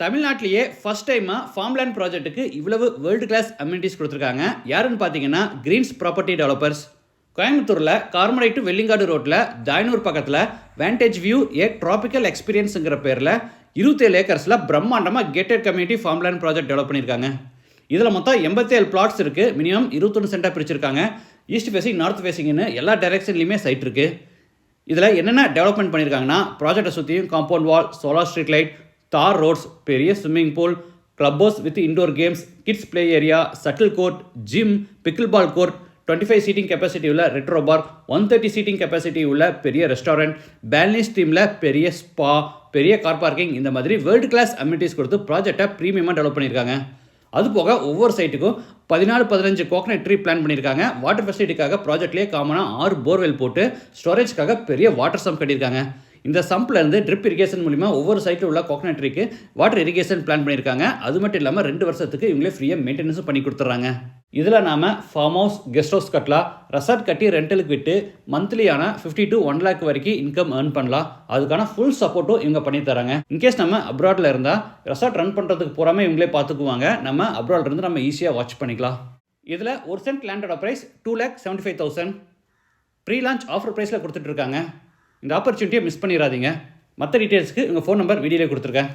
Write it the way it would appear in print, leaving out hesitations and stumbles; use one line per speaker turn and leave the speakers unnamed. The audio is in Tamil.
தமிழ்நாட்டிலேயே ஃபர்ஸ்ட் டைமாக ஃபார்ம்லேண்ட் ப்ராஜெக்ட்டுக்கு இவ்வளவு வேர்ல்டு கிளாஸ் அம்யூனிட்டிஸ் கொடுத்துருக்காங்க. யாருன்னு பார்த்தீங்கன்னா கிரீன்ஸ் ப்ராப்பர்ட்டி டெவலப்பர்ஸ். கோயம்புத்தூரில் கார்மரைட்டு வெள்ளிங்காடு ரோட்டில் தாய்னூர் பக்கத்தில் வேண்டேஜ் வியூ ஏ ட்ராபிக்கல் எக்ஸ்பீரியன்ஸுங்கிற பேரில் 27 ஏக்கர்ஸில் பிரம்மாண்டமாக gated community farmland project develop பண்ணியிருக்காங்க. இதில் மொத்தம் 87 பிளாட்ஸ் இருக்குது. மினிமம் 21 சென்டாக பிரிச்சிருக்காங்க. ஈஸ்ட் ஃபேஸிங், நார்த் ஃபேஸிங்னு எல்லா டைரெக்ஷன்லையுமே சைட் இருக்குது. இதில் என்னென்ன டெவலப்மெண்ட் பண்ணியிருக்காங்கன்னா, ப்ராஜெக்டை சுற்றியும் compound wall, solar street light, தார் ரோட்ஸ், பெரிய swimming pool, club house with indoor games, kids play area, shuttle court, gym, pickleball court, 25 seating capacity உள்ள ரெட்ரோ பார், 130 சீட்டிங் கெப்பாசிட்டி உள்ள பெரிய ரெஸ்டாரண்ட், பேல்னி ஸ்ட்ரீமில் பெரிய ஸ்பா, பெரிய கார் பார்க்கிங், இந்த மாதிரி வேர்ல்டு கிளாஸ் அம்யூனிட்டிஸ் கொடுத்து ப்ராஜெக்டை ப்ரீமியமாக டெவலப் பண்ணியிருக்காங்க. அது போக ஒவ்வொரு சைட்டுக்கும் 14-15 கோகனட் ட்ரீ பிளான் பண்ணியிருக்காங்க. வாட்டர் ஃபெசிலிட்டிக்காக ப்ராஜெக்ட்லேயே காமனாக 6 போர்வெல் போட்டு ஸ்டோரேஜ்க்காக பெரிய வாட்டர் சம்ப் கட்டியிருக்காங்க. இந்த சம்ப்லேருந்து ட்ரிப் இரிகேஷன் மூலிமா ஒவ்வொரு சைட்டில் உள்ள கோகனட் ட்ரீக்கு வாட்டர் இரிகேஷன் பிளான் பண்ணியிருக்காங்க. அது மட்டும் இல்லாமல் 2 வருஷத்துக்கு இவங்களே ஃப்ரீயாக மெயின்டெனன்ஸும் பண்ணி கொடுத்துட்றாங்க. இதில் நாம் ஃபார்ம் ஹவுஸ், கெஸ்ட் ஹவுஸ் கட்டலாம், ரெசார்ட் கட்டி ரெண்டலுக்கு விட்டு மந்த்லியான 50 to 1 lakh வரைக்கும் இன்கம் ஏர்ன் பண்ணலாம். அதுக்கான ஃபுல் சப்போர்ட்டும் இவங்க பண்ணி தராங்க. இன்கேஸ் நம்ம அப்ராடில் இருந்தால் ரெசார்ட் ரன் பண்ணுறதுக்கு பூராமே இவங்களே பார்த்துக்குவாங்க. நம்ம அப்ராடில் இருந்து நம்ம ஈஸியாக வாட்ச் பண்ணிக்கலாம். இதில் 1 சென்ட் லேண்டோட ப்ரைஸ் 2,75,000. ப்ரீ லான்ச் ஆஃபர் ப்ரைஸில் கொடுத்துட்ருக்காங்க. இந்த ஆப்பர்ச்சுனிட்டியை மிஸ் பண்ணிடாதீங்க. மற்ற டீட்டெயில்ஸ்க்கு உங்கள் ஃபோன் நம்பர் வீடியோவில் கொடுத்துருக்கேன்.